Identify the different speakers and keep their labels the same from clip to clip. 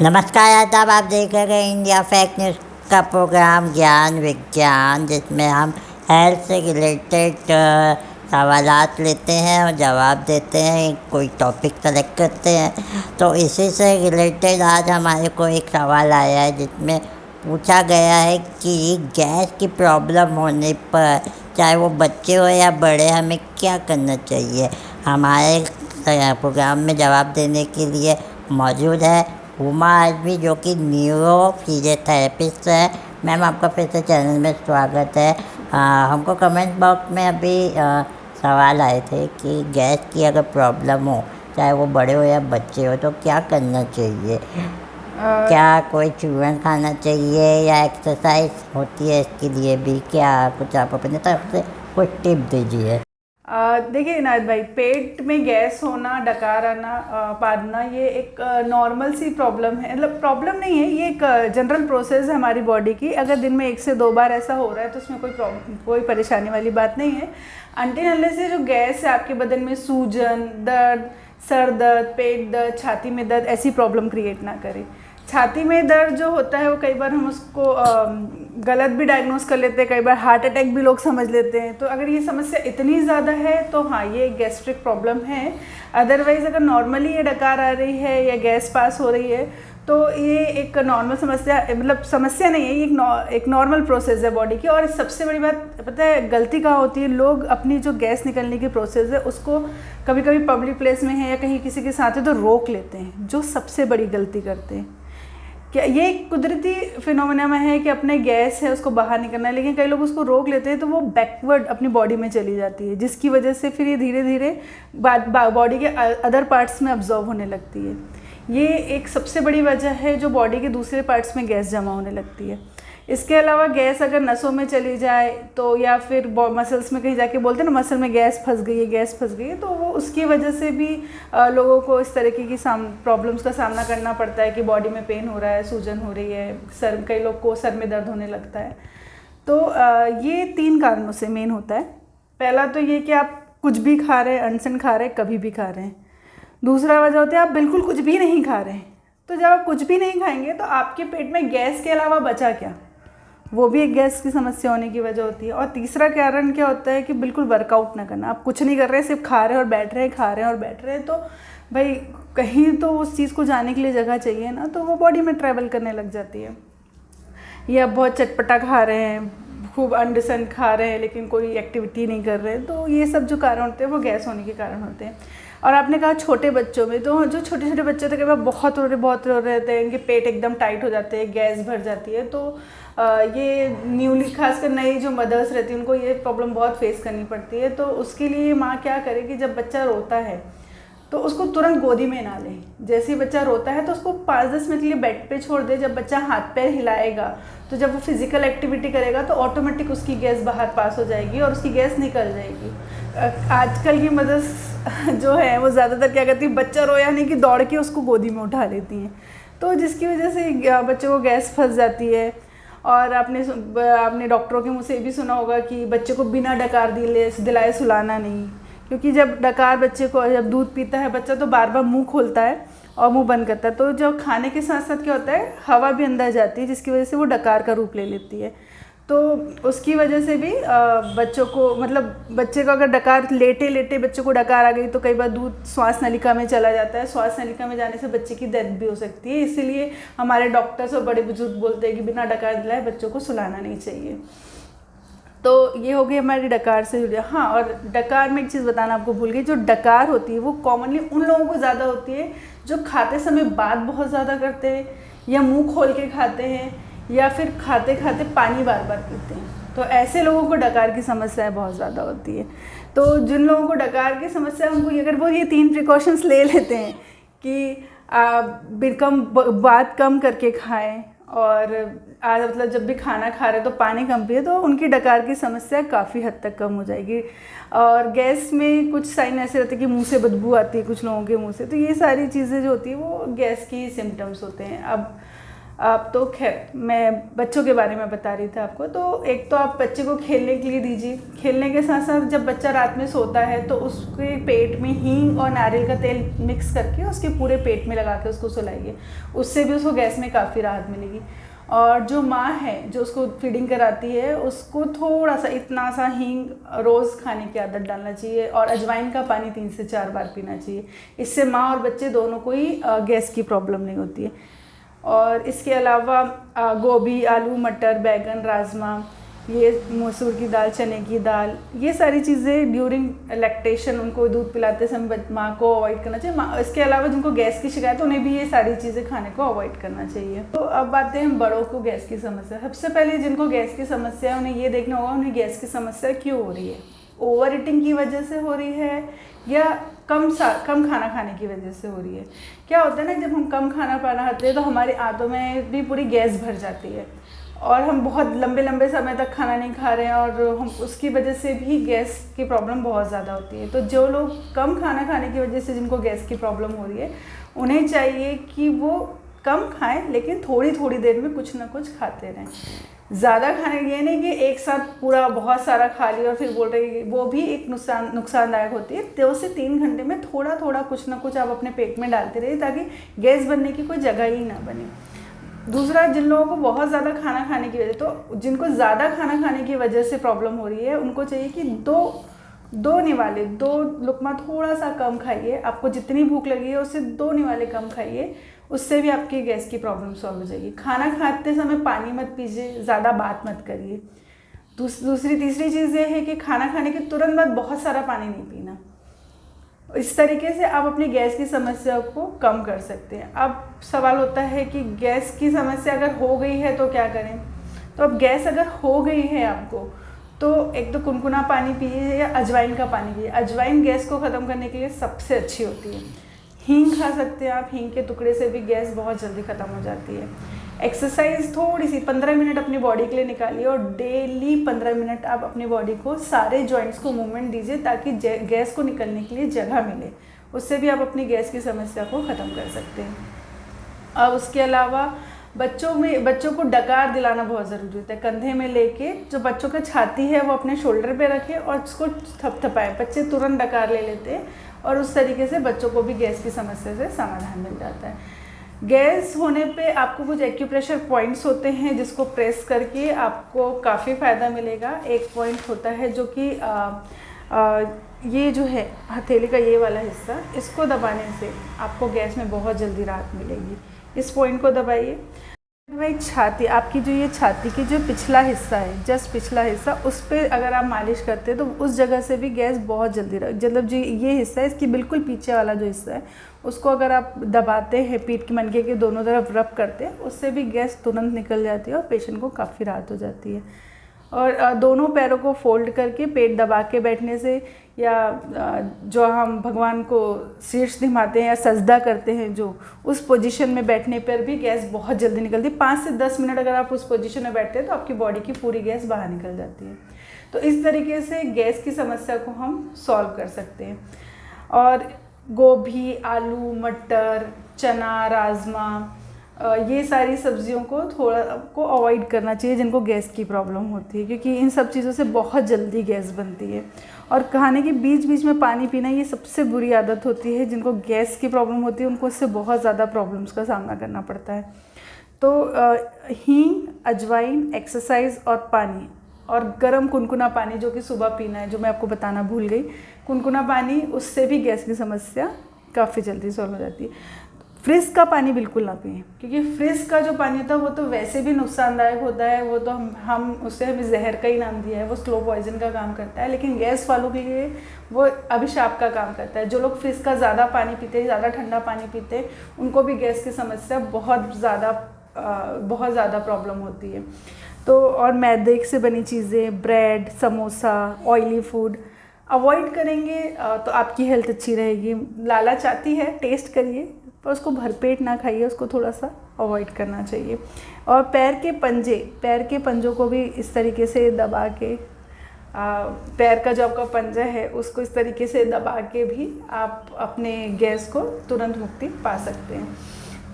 Speaker 1: नमस्कार आदाब, आप देख रहे हैं इंडिया फैक्ट न्यूज़ का प्रोग्राम ज्ञान विज्ञान, जिसमें हम हेल्थ से रिलेटेड सवालात लेते हैं और जवाब देते हैं। कोई टॉपिक सेलेक्ट करते हैं तो इसी से रिलेटेड आज हमारे को एक सवाल आया है, जिसमें पूछा गया है कि गैस की प्रॉब्लम होने पर चाहे वो बच्चे हो या बड़े, हमें क्या करना चाहिए। हमारे प्रोग्राम में जवाब देने के लिए मौजूद है उमा आजमी, जो कि न्यूरो फिजियोथेरेपिस्ट है। मैम, आपका फिर से चैनल में स्वागत है। हमको कमेंट बॉक्स में अभी सवाल आए थे कि गैस की अगर प्रॉब्लम हो, चाहे वो बड़े हो या बच्चे हो, तो क्या करना चाहिए। क्या कोई च्युइंगम खाना चाहिए या एक्सरसाइज होती है इसके लिए भी? क्या कुछ आप अपने तरफ से कुछ टिप दीजिए।
Speaker 2: देखिए इनायत भाई, पेट में गैस होना, डकार आना, पादना, ये एक नॉर्मल सी प्रॉब्लम है। मतलब प्रॉब्लम नहीं है, ये एक जनरल प्रोसेस है हमारी बॉडी की। अगर दिन में 1 से 2 बार ऐसा हो रहा है तो उसमें कोई परेशानी वाली बात नहीं है। अनटिल अनलेस से जो गैस है आपके बदन में सूजन, दर्द, सर दर्द, पेट दर्द, छाती में दर्द, ऐसी प्रॉब्लम क्रिएट ना करे। छाती में दर्द जो होता है वो कई बार हम उसको गलत भी डायग्नोस कर लेते हैं, कई बार हार्ट अटैक भी लोग समझ लेते हैं। तो अगर ये समस्या इतनी ज़्यादा है तो हाँ, ये गैस्ट्रिक प्रॉब्लम है। अदरवाइज़ अगर नॉर्मली ये डकार आ रही है या गैस पास हो रही है तो ये एक नॉर्मल समस्या, मतलब समस्या नहीं है, ये एक नॉर्मल प्रोसेस है बॉडी की। और सबसे बड़ी बात पता है गलती कहाँ होती है, लोग अपनी जो गैस निकलने की प्रोसेस है उसको कभी कभी पब्लिक प्लेस में है या कहीं किसी के साथ है तो रोक लेते हैं, जो सबसे बड़ी गलती करते हैं। क्या ये एक कुदरती फिनोमेना में है कि अपने गैस है उसको बाहर निकलना है, लेकिन कई लोग उसको रोक लेते हैं तो वो बैकवर्ड अपनी बॉडी में चली जाती है, जिसकी वजह से फिर ये धीरे धीरे बॉडी के अदर पार्ट्स में अब्जॉर्व होने लगती है। ये एक सबसे बड़ी वजह है जो बॉडी के दूसरे पार्ट्स में गैस जमा होने लगती है। इसके अलावा गैस अगर नसों में चली जाए तो, या फिर मसल्स में कहीं जाके बोलते हैं ना मसल में गैस फंस गई है, गैस फंस गई है, तो वो उसकी वजह से भी लोगों को इस तरीके की प्रॉब्लम्स का सामना करना पड़ता है कि बॉडी में पेन हो रहा है, सूजन हो रही है, कई लोग को सर में दर्द होने लगता है। तो ये 3 कारणों से मेन होता है। पहला तो ये कि आप कुछ भी खा रहे हैं, अनसन खा रहे हैं, कभी भी खा रहे हैं। दूसरा वजह होता है आप बिल्कुल कुछ भी नहीं खा रहे हैं। तो जब आप कुछ भी नहीं खाएंगे तो आपके पेट में गैस के अलावा बचा क्या, वो भी एक गैस की समस्या होने की वजह होती है। और तीसरा कारण क्या होता है कि बिल्कुल वर्कआउट ना करना। आप कुछ नहीं कर रहे, सिर्फ खा रहे हैं और बैठ रहे हैं, खा रहे हैं और बैठ रहे हैं, तो भाई कहीं तो उस चीज़ को जाने के लिए जगह चाहिए ना, तो वो बॉडी में ट्रैवल करने लग जाती है। या बहुत चटपटा खा रहे हैं, खूब अनडिसन खा रहे हैं, लेकिन कोई एक्टिविटी नहीं कर रहे हैं, तो ये सब जो कारण होते हैं वो गैस होने के कारण होते हैं। और आपने कहा छोटे बच्चों में, तो जो छोटे छोटे बच्चे थे कई बार बहुत रो रहे थे, इनके पेट एकदम टाइट हो जाते हैं, गैस भर जाती है। तो ये न्यूली खासकर नई जो मदर्स रहती हैं उनको ये प्रॉब्लम बहुत फेस करनी पड़ती है। तो उसके लिए माँ क्या करे कि जब बच्चा रोता है तो उसको तुरंत गोदी में ना ले। जैसे ही बच्चा रोता है तो उसको 5-10 मिनट के लिए बेड पे छोड़ दे। जब बच्चा हाथ पैर हिलाएगा तो जब वो फिजिकल एक्टिविटी करेगा तो ऑटोमेटिक उसकी गैस बाहर पास हो जाएगी और उसकी गैस निकल जाएगी। आजकल की मदर्स जो है वो ज़्यादातर क्या करती है, बच्चा रोया नहीं कि दौड़ के उसको गोदी में उठा लेती हैं, तो जिसकी वजह से बच्चों को गैस फंस जाती है। और आपने डॉक्टरों के मुँह से भी सुना होगा कि बच्चे को बिना डकार दिलाए सुलाना नहीं, क्योंकि जब डकार बच्चे को, जब दूध पीता है बच्चा तो बार बार मुंह खोलता है और मुंह बंद करता है, तो जब खाने के साथ साथ क्या होता है हवा भी अंदर जाती है, जिसकी वजह से वो डकार का रूप ले लेती है। तो उसकी वजह से भी बच्चों को, मतलब बच्चे को अगर डकार लेटे लेटे बच्चे को डकार आ गई तो कई बार दूध श्वास नलिका में चला जाता है। श्वास नलिका में जाने से बच्चे की डेथ भी हो सकती है। इसीलिए हमारे डॉक्टर्स और बड़े बुजुर्ग बोलते हैं कि बिना डकार दिलाए बच्चों को सुलाना नहीं चाहिए। तो ये हो गई हमारी डकार से जुड़ी। हाँ, और डकार में एक चीज़ बताना आपको भूल गई, जो डकार होती है वो कॉमनली उन लोगों को ज़्यादा होती है जो खाते समय बात बहुत ज़्यादा करते हैं, या मुंह खोल के खाते हैं, या फिर खाते खाते पानी बार बार पीते हैं। तो ऐसे लोगों को डकार की समस्या बहुत ज़्यादा होती है। तो जिन लोगों को डकार की समस्या, उनको अगर वो ये 3 प्रिकॉशंस ले लेते हैं कि बात कम करके खाएं, और मतलब जब भी खाना खा रहे तो पानी कम पिए, तो उनकी डकार की समस्या काफ़ी हद तक कम हो जाएगी। और गैस में कुछ साइन ऐसे रहते हैं कि मुंह से बदबू आती है कुछ लोगों के मुंह से, तो ये सारी चीज़ें जो होती है वो गैस की सिम्टम्स होते हैं। अब अब तो खैर मैं बच्चों के बारे में बता रही थी आपको। तो एक तो आप बच्चे को खेलने के लिए दीजिए। खेलने के साथ साथ जब बच्चा रात में सोता है तो उसके पेट में हींग और नारियल का तेल मिक्स करके उसके पूरे पेट में लगा के उसको सुलाइए। उससे भी उसको गैस में काफ़ी राहत मिलेगी। और जो माँ है जो उसको फीडिंग कराती है उसको थोड़ा सा इतना सा हींग रोज़ खाने की आदत डालना चाहिए और अजवाइन का पानी 3 से 4 बार पीना चाहिए। इससे माँ और बच्चे दोनों को ही गैस की प्रॉब्लम नहीं होती है। और इसके अलावा गोभी, आलू, मटर, बैगन, राजमा, ये मसूर की दाल, चने की दाल, ये सारी चीज़ें ड्यूरिंग लैक्टेशन उनको दूध पिलाते समय माँ को अवॉइड करना चाहिए। इसके अलावा जिनको गैस की शिकायत है उन्हें भी ये सारी चीज़ें खाने को अवॉइड करना चाहिए। तो अब आते हैं बड़ों को गैस की समस्या। सबसे पहले जिनको गैस की समस्या है उन्हें ये देखना होगा उन्हें गैस की समस्या क्यों हो रही है। ओवर ईटिंग की वजह से हो रही है या कम खाना खाने की वजह से हो रही है। क्या होता है ना, जब हम कम खाना पाना खाते हैं तो हमारी आंतों में भी पूरी गैस भर जाती है और हम बहुत लंबे समय तक खाना नहीं खा रहे हैं और हम उसकी वजह से भी गैस की प्रॉब्लम बहुत ज़्यादा होती है। तो जो लोग कम खाना खाने की वजह से जिनको गैस की प्रॉब्लम हो रही है उन्हें चाहिए कि वो कम खाएं लेकिन थोड़ी थोड़ी देर में कुछ ना कुछ खाते रहें। ज़्यादा खाने ये नहीं कि एक साथ पूरा बहुत सारा खा लिया और फिर बोल रहे हैं, वो भी एक नुकसानदायक होती है। 2 से 3 घंटे में थोड़ा थोड़ा कुछ ना कुछ आप अपने पेट में डालते रहिए ताकि गैस बनने की कोई जगह ही ना बने। दूसरा, जिन लोगों को बहुत ज़्यादा खाना खाने की वजह, तो जिनको ज़्यादा खाना खाने की वजह से प्रॉब्लम हो रही है उनको चाहिए कि दो निवाले, 2 लुकमा थोड़ा सा कम खाइए। आपको जितनी भूख लगी है उससे 2 निवाले कम खाइए, उससे भी आपकी गैस की प्रॉब्लम सॉल्व हो जाएगी। खाना खाते समय पानी मत पीजिए, ज़्यादा बात मत करिए। तीसरी चीज़ ये है कि खाना खाने के तुरंत बाद बहुत सारा पानी नहीं पीना। इस तरीके से आप अपनी गैस की समस्या को कम कर सकते हैं। अब सवाल होता है कि गैस की समस्या अगर हो गई है तो क्या करें। तो अब गैस अगर हो गई है आपको तो एक तो कुनकुना पानी पिए या अजवाइन का पानी पिए। अजवाइन गैस को ख़त्म करने के लिए सबसे अच्छी होती है। हींग खा सकते हैं आप, हींग के टुकड़े से भी गैस बहुत जल्दी ख़त्म हो जाती है। एक्सरसाइज थोड़ी सी 15 मिनट अपनी बॉडी के लिए निकालिए और डेली 15 मिनट आप अपनी बॉडी को सारे जॉइंट्स को मूवमेंट दीजिए ताकि गैस को निकलने के लिए जगह मिले। उससे भी आप अपनी गैस की समस्या को ख़त्म कर सकते हैं। अब उसके अलावा बच्चों को डकार दिलाना बहुत ज़रूरी होता है। कंधे में लेके जो बच्चों का छाती है वो अपने शोल्डर पे रखें और उसको थपथपाएं। बच्चे तुरंत डकार ले लेते हैं और उस तरीके से बच्चों को भी गैस की समस्या से समाधान मिल जाता है। गैस होने पे आपको कुछ एक्यूप्रेशर पॉइंट्स होते हैं जिसको प्रेस करके आपको काफ़ी फ़ायदा मिलेगा। एक पॉइंट होता है जो कि ये जो है हथेली का ये वाला हिस्सा, इसको दबाने से आपको गैस में बहुत जल्दी राहत मिलेगी। इस पॉइंट को दबाइए। भाई छाती, आपकी जो ये छाती की जो पिछला हिस्सा है, जस्ट पिछला हिस्सा, उस पर अगर आप मालिश करते हैं तो उस जगह से भी गैस बहुत जल्दी मतलब जो ये हिस्सा है इसकी बिल्कुल पीछे वाला जो हिस्सा है उसको अगर आप दबाते हैं, पीठ के मनके के दोनों तरफ रब करते हैं, उससे भी गैस तुरंत निकल जाती है और पेशेंट को काफ़ी राहत हो जाती है। और दोनों पैरों को फोल्ड करके पेट दबा के बैठने से या जो हम भगवान को शीर्ष निभाते हैं या सजदा करते हैं जो उस पोजीशन में बैठने पर भी गैस बहुत जल्दी निकलती है। 5 से 10 मिनट अगर आप उस पोजीशन में बैठते हैं तो आपकी बॉडी की पूरी गैस बाहर निकल जाती है। तो इस तरीके से गैस की समस्या को हम सॉल्व कर सकते हैं। और गोभी, आलू, मटर, चना, राजमा, ये सारी सब्जियों को थोड़ा आपको अवॉइड करना चाहिए जिनको गैस की प्रॉब्लम होती है, क्योंकि इन सब चीज़ों से बहुत जल्दी गैस बनती है। और खाने के बीच बीच में पानी पीना ये सबसे बुरी आदत होती है। जिनको गैस की प्रॉब्लम होती है उनको इससे बहुत ज़्यादा प्रॉब्लम्स का सामना करना पड़ता है। तो हींग, अजवाइन, एक्सरसाइज और पानी और गर्म कुनकुना पानी जो कि सुबह पीना है, जो मैं आपको बताना भूल गई, कुनकुना पानी, उससे भी गैस की समस्या काफ़ी जल्दी सॉल्व हो जाती है। फ्रिज का पानी बिल्कुल ना पिएं, क्योंकि फ्रिज का जो पानी होता है वो तो वैसे भी नुकसानदायक होता है। वो तो हम उससे हमें जहर का ही नाम दिया है, वो स्लो पॉइजन का काम करता है। लेकिन गैस वालों के लिए वो अभिशाप का काम करता है। जो लोग फ्रिज का ज़्यादा पानी पीते हैं, ज़्यादा ठंडा पानी पीते हैं, उनको भी गैस की समस्या बहुत ज़्यादा प्रॉब्लम होती है। तो और मैदे से बनी चीज़ें, bread, samosa, oily food avoid करेंगे तो आपकी हेल्थ अच्छी रहेगी। लालच आती है, टेस्ट करिए, पर उसको भरपेट ना खाइए, उसको थोड़ा सा अवॉइड करना चाहिए। और पैर के पंजों को भी इस तरीके से दबा के, पैर का जो आपका पंजा है उसको इस तरीके से दबा के भी आप अपने गैस को तुरंत मुक्ति पा सकते हैं।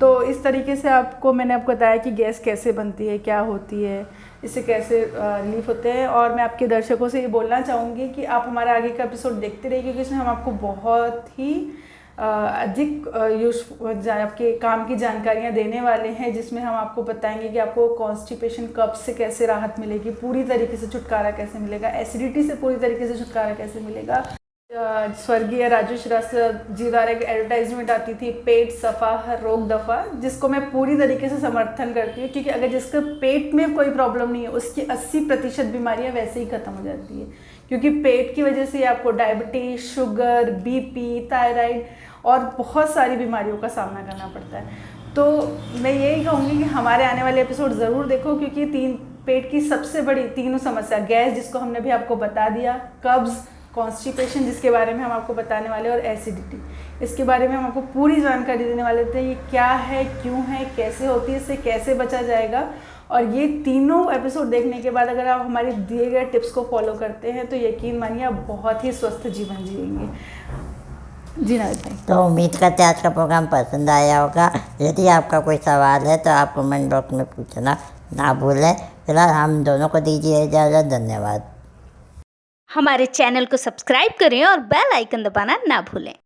Speaker 2: तो इस तरीके से मैंने आपको बताया कि गैस कैसे बनती है, क्या होती है, इससे कैसे रिलीफ होते हैं। और मैं आपके दर्शकों से ये बोलना चाहूँगी कि आप हमारा आगे का एपिसोड देखते रहिए, क्योंकि इसमें हम आपको बहुत ही अधिक आपके काम की जानकारियाँ देने वाले हैं, जिसमें हम आपको बताएंगे कि आपको कॉन्स्टिपेशन, कब्ज से कैसे राहत मिलेगी, पूरी तरीके से छुटकारा कैसे मिलेगा, एसिडिटी से पूरी तरीके से छुटकारा कैसे मिलेगा। स्वर्गीय राजू श्रीवास्तव जी द्वारा एक एडवर्टाइजमेंट आती थी, पेट सफ़ा हर रोग दफ़ा, जिसको मैं पूरी तरीके से समर्थन करती हूँ, क्योंकि अगर जिसके पेट में कोई प्रॉब्लम नहीं है उसकी 80% बीमारियाँ वैसे ही ख़त्म हो जाती है, क्योंकि पेट की वजह से आपको डायबिटीज़, शुगर, बीपी, थायराइड और बहुत सारी बीमारियों का सामना करना पड़ता है। तो मैं यही कहूँगी कि हमारे आने वाले एपिसोड ज़रूर देखो, क्योंकि पेट की सबसे बड़ी तीनों समस्या, गैस जिसको हमने भी आपको बता दिया, कब्ज़, कॉन्स्टिपेशन जिसके बारे में हम आपको बताने वाले, और एसिडिटी, इसके बारे में हम आपको पूरी जानकारी देने वाले थे। ये क्या है, क्यों है, कैसे होती है, इससे कैसे बचा जाएगा। और ये तीनों एपिसोड देखने के बाद अगर आप हमारे दिए गए टिप्स को फॉलो करते हैं तो यकीन मानिए आप बहुत ही स्वस्थ जीवन जिएंगे। जी नायक भाई,
Speaker 1: तो उम्मीद करते हैं आज का प्रोग्राम पसंद आया होगा। यदि आपका कोई सवाल है तो आप कमेंट बॉक्स में पूछना ना भूलें। फिलहाल हम दोनों को दीजिए इजाज़त। धन्यवाद।
Speaker 3: हमारे चैनल को सब्सक्राइब करें और बेल आइकन दबाना ना भूलें।